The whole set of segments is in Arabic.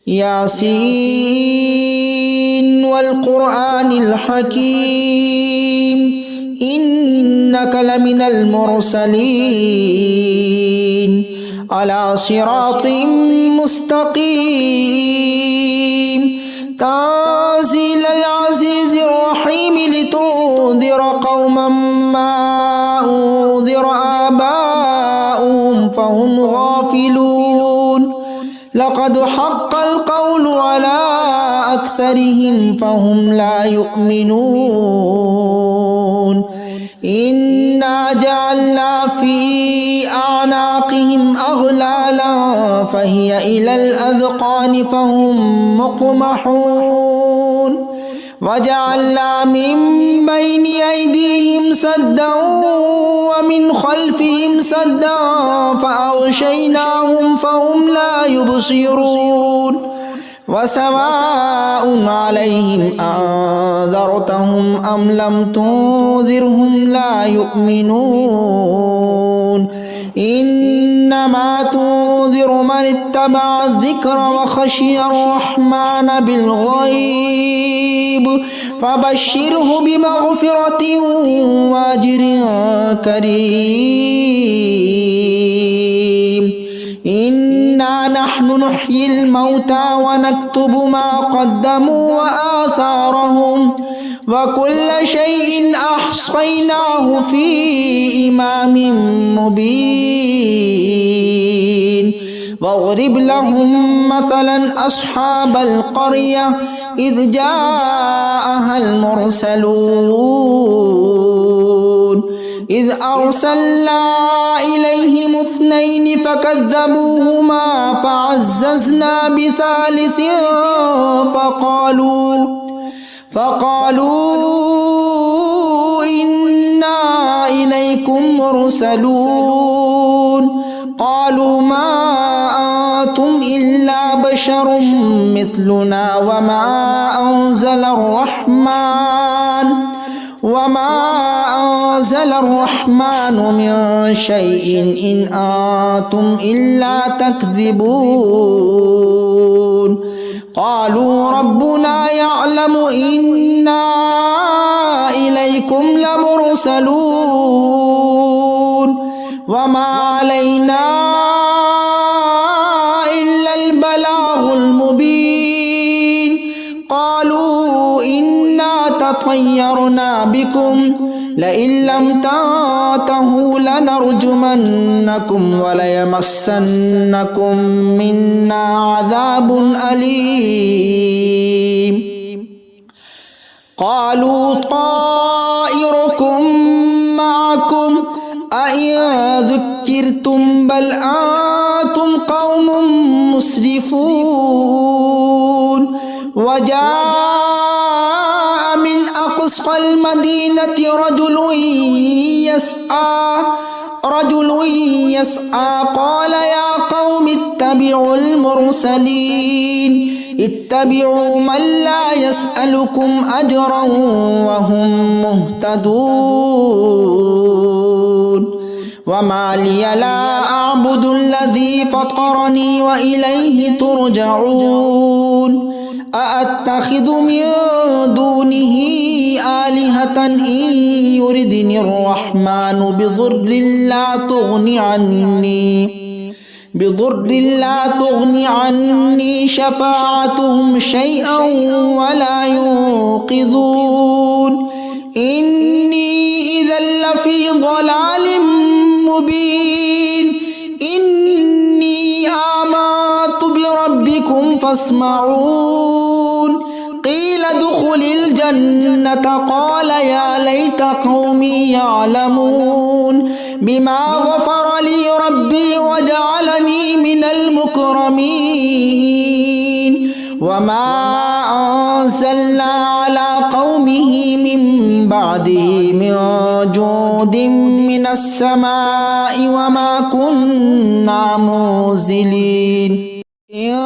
ياسين والقرآن الحكيم إنك لمن المرسلين على صراط مستقيم تنزيل العزيز الرحيم لتنذر قوما ما أنذر آباؤهم فهم غافلون لقد حق القول على أكثرهم فهم لا يؤمنون إنا جعلنا في أعناقهم أغلالا فهي إلى الأذقان فهم مقمحون وجعلنا من بين أيديهم سدا ومن خلفهم سدا فأغشيناهم فهم لا يبصرون وسواء عليهم أنذرتهم أم لم تنذرهم لا يؤمنون إنما تنذر من اتبع الذكر وخشي الرحمن بالغيب فبشره بمغفرة وأجر كريم إنا نحن نحيي الموتى ونكتب ما قدموا وآثارهم وكل شيء أحصيناه في إمام مبين واضرب لهم مثلا أصحاب القرية إذ جاءها المرسلون إذ أرسلنا إليهم 2 فكذبوهما فعززنا بثالث فقالوا إنا إليكم مرسلون قالوا ما أنتم إلا بشر مثلنا وما أنزل الرحمن من شيء إن أنتم إلا تكذبون قالوا ربنا يعلم إنا إليكم لمرسلون وما علينا إلا البلاغ المبين قالوا إنا تطيرنا بكم لئن لم تنتهوا لنرجمنكم وليمسنكم منا عذاب أليم قالوا طائركم معكم أئن ذكرتم بل أنتم قوم مسرفون وجاء من أقصى المدينة رجل يسعى قال يا قوم اتبعوا المرسلين اتبعوا من لا يسألكم أجرا وهم مهتدون وما لي لا أعبد الذي فطرني وإليه ترجعون أأتخذ من دونه آلهة إن يردني الرحمن بضر لا تغني عني شفاعتهم شيئا ولا ينقذون إني إذا لفي ضلال مبين إني آمنت بربكم فاسمعون قيل ادخل الجنة قال يا ليت قومي يعلمون بما غفر لي ربي وجعلني من المكرمين وما أنزلنا على قومه من بعده من جود من السماء وما كنا منزلين إن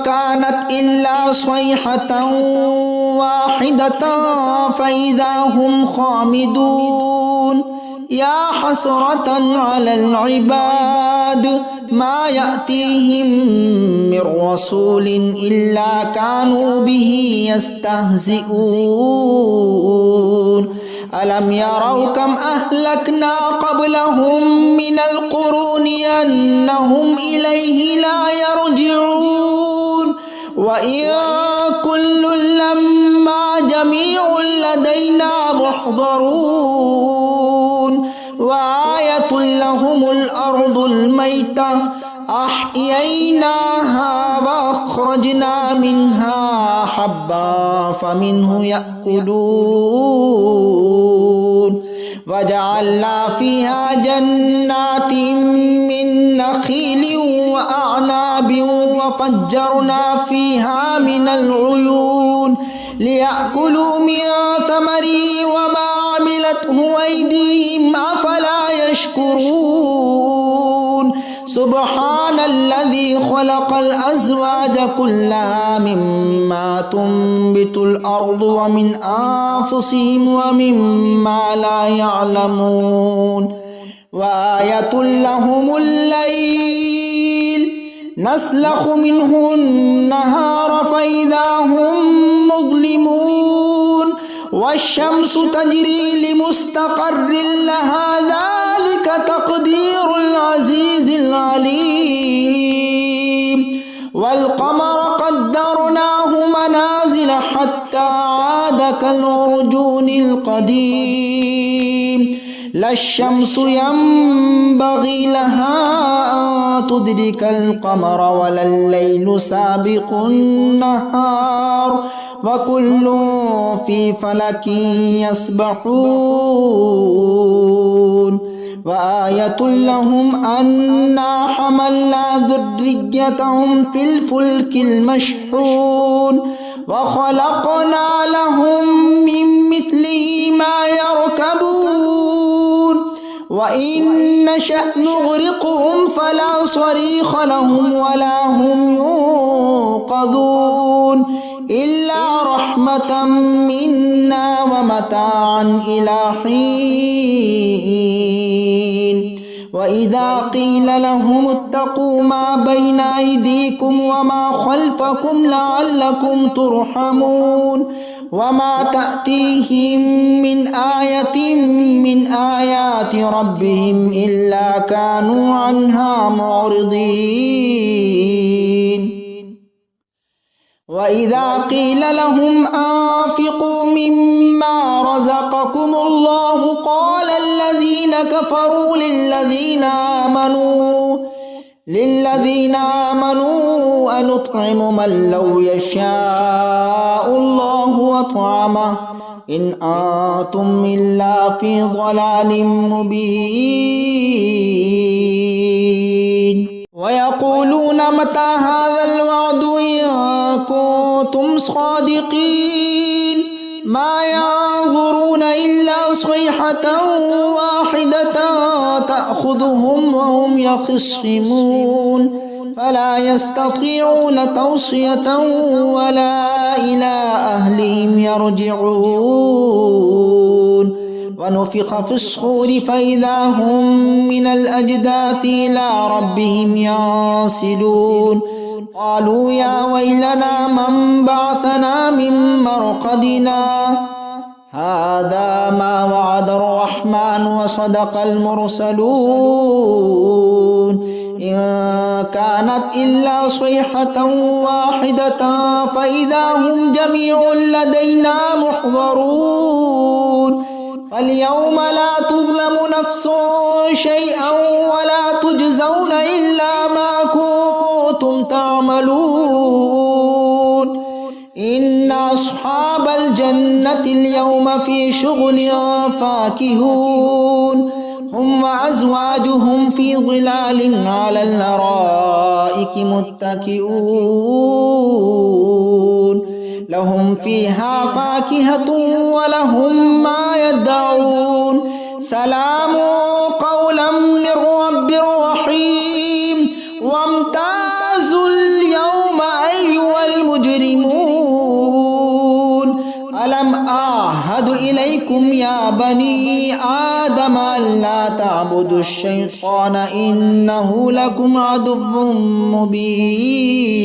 كانت إلا صيحة واحدة فإذا هم خامدون يا حسرة على العباد ما يأتيهم من رسول إلا كانوا به يستهزئون ألم يروا كم أهلكنا قبلهم من القرون أنهم إليه لا يرجعون وإن كل لما جميع لدينا محضرون وآية لهم الأرض الميتة أحييناها وأخرجنا منها حبا فمنه يأكلون وجعلنا فيها جنات من نخيل وأعناب وفجرنا فيها من العيون ليأكلوا من ثمره وما عملته أيديهم أفلا يشكرون سبحان الذي خلق الأزواج كلها مما تنبت الأرض ومن أنفسهم ومما لا يعلمون وآية لهم الليل نسلخ منه النهار فإذا هم مظلمون والشمس تجري لمستقر لها ذلك تقدير العزيز العليم والقمر قدرناه منازل حتى عاد كالعرجون القديم لا الشمس ينبغي لها أن تدرك القمر ولا الليل سابق النهار وكل في فلك يسبحون وآية لهم أنا حملنا ذريتهم في الفلك المشحون وخلقنا لهم من مثله ما يركبون وإن نشأ نغرقهم فلا صريخ لهم ولا هم ينقذون إلا رحمة منا ومتاعا إلى حين وإذا قيل لهم اتقوا ما بين أيديكم وما خلفكم لعلكم ترحمون وما تأتيهم من آية من آيات ربهم إلا كانوا عنها معرضين وإذا قيل لهم أنفقوا مما رزقكم الله قال الذين كفروا للذين آمنوا أنطعم من لو يشاء الله أطعمه إن أنتم إلا في ضلال مبين ويقولون متى هذا الوعد إن كنتم صادقين ما ينظرون إلا صيحة واحدة تأخذهم وهم يخصمون فلا يستطيعون توصية ولا إلى أهلهم يرجعون ونفخ في الصور فإذا هم من الأجداث إلى ربهم ينسلون قالوا يا ويلنا من بعثنا من مرقدنا هذا ما وعد الرحمن وصدق المرسلون إن كانت إلا صيحة واحدة فإذا هم جميع لدينا محضرون فاليوم لا تظلم نفس شيئا ولا تجزون إلا ما كنتم تعملون إن أصحاب الجنة اليوم في شغل فاكهون هم وأزواجهم في ظلال على الأرائك متكئون لهم فيها فاكهة ولهم ما يدعون سلام قولا من رب رحيم وامتازوا اليوم أيها المجرمون ألم أعهد وعهد إليكم يا بني آدم ألا تعبدوا الشيطان إنه لكم عدو مبين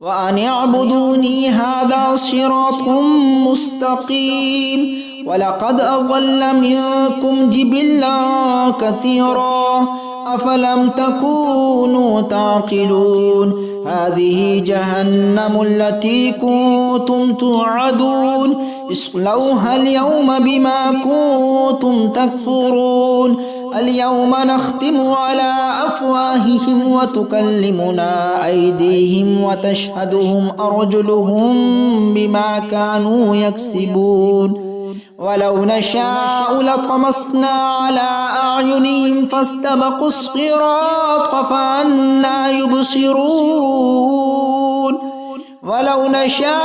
وأن اعبدوني هذا صراط مستقيم ولقد أضل منكم جبلا كثيرا أفلم تكونوا تعقلون هذه جهنم التي كنتم توعدون اصلوها اليوم بما كنتم تكفرون اليوم نختم على أفواههم وتكلمنا أيديهم وتشهدهم أرجلهم بما كانوا يكسبون ولو نشاء لطمسنا على أعينهم فاستبقوا الصراط فأنى يبصرون ولو نشاء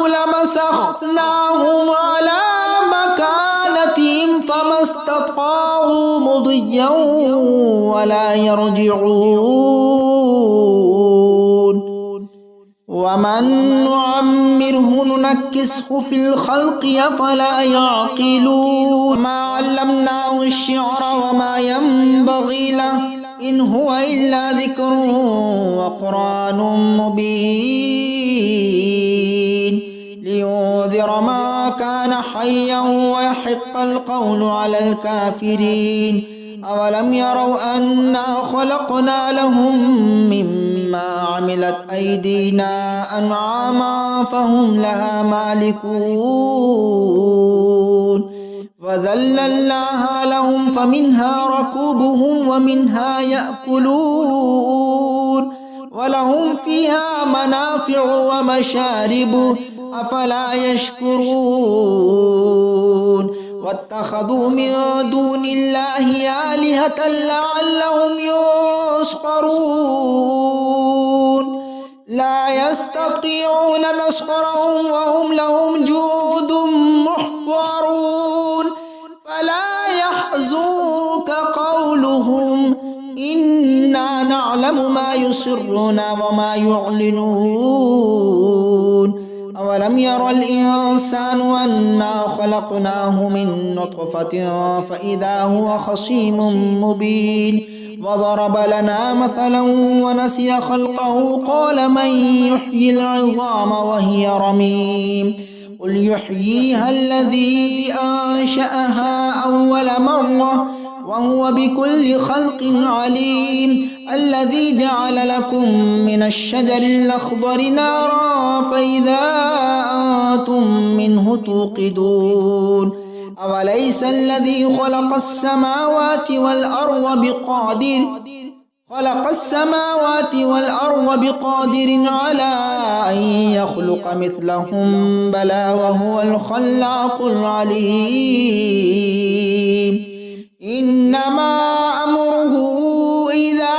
لمسخناهم على مكانتهم فما استطاعوا مضيا ولا يرجعون ومن نعمره ننكسه في الخلق أفلا يعقلون ما علمناه الشعر وما ينبغي له إن هو إلا ذكر وقرآن مبين لينذر ما كان حيا ويحق القول على الكافرين أولم يروا أنا خلقنا لهم مما عملت أيدينا أنعاما فهم لها مالكون وذللناها لهم فمنها ركوبهم ومنها يأكلون ولهم فيها منافع ومشارب أفلا يشكرون واتخذوا من دون الله آلهة لعلهم ينصرون لا يستطيعون نصرهم وهم لهم جند محضرون فلا يحزنك قولهم إنا نعلم ما يسرون وما يعلنون أولم ير الإنسان أنا خلقناه من نطفة فإذا هو خصيم مبين وضرب لنا مثلا ونسي خلقه قال من يحيي العظام وهي رميم قل يحييها الذي أنشأها أول مرة وهو بكل خلق عليم الذي جعل لكم من الشجر الأخضر نارا فإذا أنتم منه توقدون أوليس الذي خلق السماوات والأرض بقادر على أن يخلق مثلهم بلى وهو الخلاق العليم إنما أمره إذا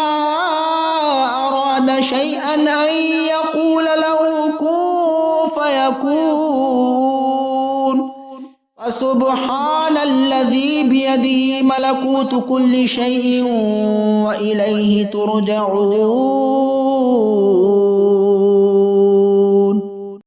أراد شيئا أن يقول له كن فيكون فسبحان الذي بيده ملكوت كل شيء وإليه ترجعون